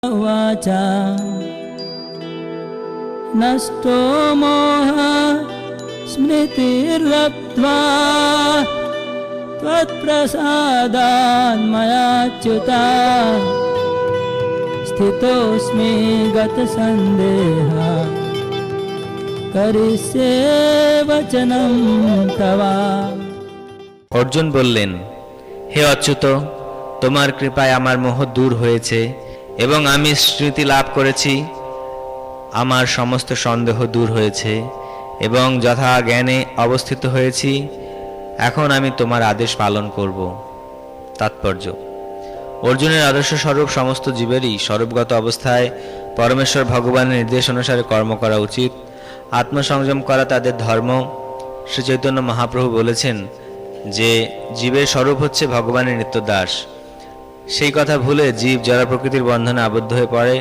उवाच नष्टो मोहः स्मृतिर्लब्ध्वा त्वत्प्रसादान् मयाच्युता स्थितोऽस्मि गतसन्देहः करिष्ये वचनं तव। অর্জুন বললেন, হে অচ্যুত, তোমার কৃপায় আমার মোহ দূর হয়েছে এবং আমি স্মৃতি লাভ করেছি। আমার সমস্ত সন্দেহ দূর হয়েছে এবং যথা জ্ঞানে অবস্থিত হয়েছি। এখন আমি তোমার আদেশ পালন করব। তাৎপর্য: অর্জুনের আদর্শ স্বরূপ সমস্ত জীবেরই স্বরূপগত অবস্থায় পরমেশ্বর ভগবানের নির্দেশ অনুসারে কর্ম করা উচিত। আত্মসংযম করা তাদের ধর্ম। শ্রী চৈতন্য মহাপ্রভু বলেছেন যে জীবের স্বরূপ হচ্ছে ভগবানের নিত্য দাস। সেই কথা ভুলে জীব জড় প্রকৃতির বন্ধনে আবদ্ধ হয়ে পড়ে,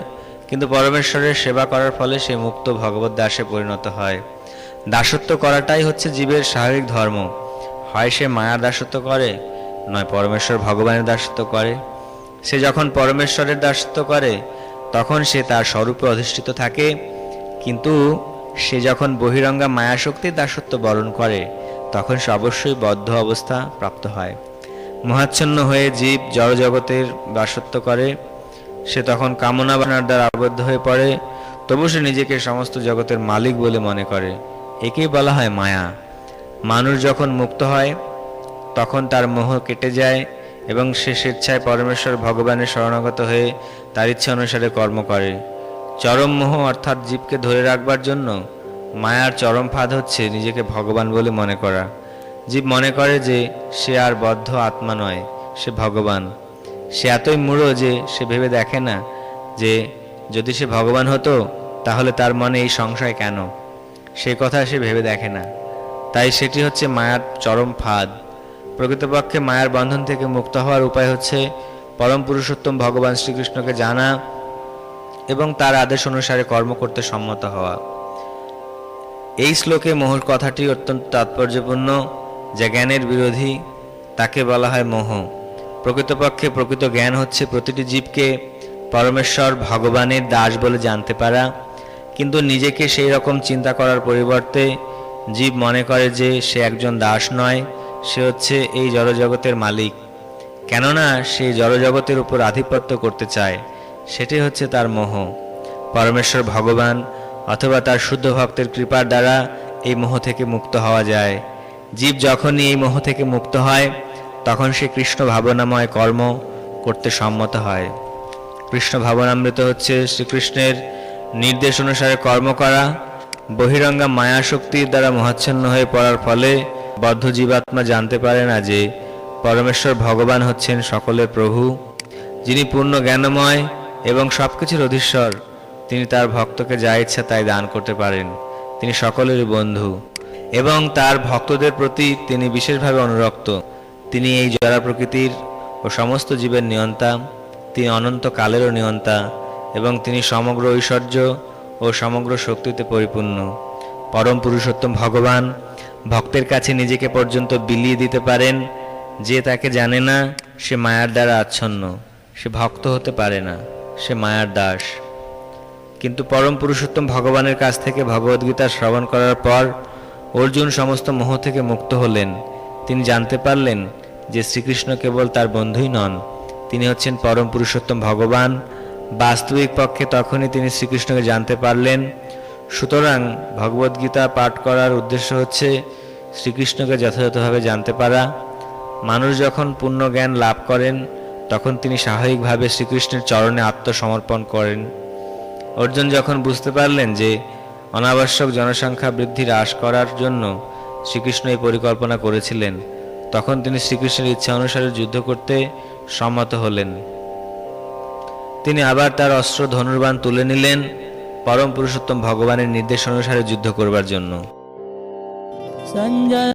কিন্তু পরমেশ্বরের সেবা করার ফলে সে মুক্ত ভগবত দাসে পরিণত হয়। দাসত্ব করাটাই হচ্ছে জীবের স্বাভাবিক ধর্ম। হয় সে মায়ার দাসত্ব করে, নয় পরমেশ্বর ভগবানের দাসত্ব করে। সে যখন পরমেশ্বরের দাসত্ব করে তখন সে তার স্বরূপে অধিষ্ঠিত থাকে, কিন্তু সে যখন বহিরঙ্গা মায়াশক্তির দাসত্ব বরণ করে তখন সে অবশ্যই বদ্ধ অবস্থা প্রাপ্ত হয়। মোহাচ্ছন্ন হয়ে জীব জড়জগতের দাসত্ব করে, সে তখন কামনা বাসনার দ্বারা আবদ্ধ হয়ে পড়ে, তবু সে নিজেকে সমস্ত জগতের মালিক বলে মনে করে। একেই বলা হয় মায়া। মানুষ যখন মুক্ত হয় তখন তার মোহ কেটে যায় এবং সে স্বেচ্ছায় পরমেশ্বর ভগবানের শরণাগত হয়ে তার ইচ্ছা অনুসারে কর্ম করে। চরম মোহ অর্থাৎ জীবকে ধরে রাখবার জন্য মায়ার চরম ফাঁদ হচ্ছে নিজেকে ভগবান বলে মনে করা। জীব মনে করে যে সে আর বদ্ধ আত্মা নয়, সে ভগবান। সে এতই মূঢ় যে সে ভেবে দেখে না যে যদি সে ভগবান হতো তাহলে তার মনে এই সংশয় কেন, সেই কথা সে ভেবে দেখে না। তাই সেটি হচ্ছে মায়ার চরম ফাঁদ। প্রকৃতপক্ষে মায়ার বন্ধন থেকে মুক্ত হওয়ার উপায় হচ্ছে পরম পুরুষোত্তম ভগবান শ্রীকৃষ্ণকে জানা এবং তার আদেশ অনুসারে কর্ম করতে সম্মত হওয়া। এই শ্লোকে মোহর কথাটি অত্যন্ত তাৎপর্যপূর্ণ। যা জ্ঞানের বিরোধী তাকে বলা হয় মোহ। প্রকৃতপক্ষে প্রকৃত জ্ঞান হচ্ছে প্রতিটি জীবকে পরমেশ্বর ভগবানের দাস বলে জানতে পারা, কিন্তু নিজেকে সেই রকম চিন্তা করার পরিবর্তে জীব মনে করে যে সে একজন দাস নয়, সে হচ্ছে এই জড়জগতের মালিক। কেননা সে জড়জগতের উপর আধিপত্য করতে চায়, সেটি হচ্ছে তার মোহ। পরমেশ্বর ভগবান অথবা তার শুদ্ধ ভক্তের কৃপার দ্বারা এই মোহ থেকে মুক্ত হওয়া যায়। জীব যখনই এই মোহ থেকে মুক্ত হয় তখন সে কৃষ্ণ ভাবনাময় কর্ম করতে সম্মত হয়। কৃষ্ণ ভাবনামৃত হচ্ছে শ্রীকৃষ্ণের নির্দেশ অনুসারে কর্ম করা। বহিরঙ্গা মায়া শক্তির দ্বারা মোহাচ্ছন্ন হয়ে পড়ার ফলে বদ্ধ জীবাত্মা জানতে পারে না যে পরমেশ্বর ভগবান হচ্ছেন সকলের প্রভু, যিনি পূর্ণ জ্ঞানময় এবং সবকিছুর অধীশ্বর। তিনি তার ভক্তকে যা ইচ্ছা তাই দান করতে পারেন। তিনি সকলেরই বন্ধু এবং তার ভক্তদের প্রতি তিনি বিশেষভাবে অনুরক্ত। তিনি এই জড় প্রকৃতির ও সমস্ত জীবের নিয়ন্তা। তিনি অনন্ত কালেরও নিয়ন্তা এবং তিনি সমগ্র ঐশ্বর্য ও সমগ্র শক্তিতে পরিপূর্ণ। পরম পুরুষোত্তম ভগবান ভক্তের কাছে নিজেকে পর্যন্ত বিলিয়ে দিতে পারেন। যে তাকে জানে না সে মায়ার দ্বারা আচ্ছন্ন, সে ভক্ত হতে পারে না, সে মায়ার দাস। কিন্তু পরম পুরুষোত্তম ভগবানের কাছ থেকে ভগবদ্গীতা শ্রবণ করার পর অর্জুন সমস্ত মোহ থেকে মুক্ত হলেন। তিনি জানতে পারলেন যে শ্রীকৃষ্ণ কেবল তার বন্ধুই নন, তিনি হচ্ছেন পরম পুরুষোত্তম ভগবান। বাস্তবিক পক্ষে তখনই তিনি শ্রীকৃষ্ণকে জানতে পারলেন। সুতরাং ভগবদ্গীতা পাঠ করার উদ্দেশ্য হচ্ছে শ্রীকৃষ্ণকে যথাযথভাবে জানতে পারা। মানুষ যখন পূর্ণ জ্ঞান লাভ করেন তখন তিনি স্বাভাবিকভাবে শ্রীকৃষ্ণের চরণে আত্মসমর্পণ করেন। অর্জুন যখন বুঝতে পারলেন যে অনাবশ্যক জনসংখ্যা বৃদ্ধি হ্রাস করার জন্য শ্রীকৃষ্ণ এই পরিকল্পনা করেছিলেন, তখন তিনি শ্রীকৃষ্ণের ইচ্ছা অনুসারে যুদ্ধ করতে সম্মত হলেন। তিনি আবার তার অস্ত্র ধনুর্বাণ তুলে নিলেন পরম পুরুষোত্তম ভগবানের নির্দেশ অনুসারে যুদ্ধ করবার জন্য। সঞ্জয়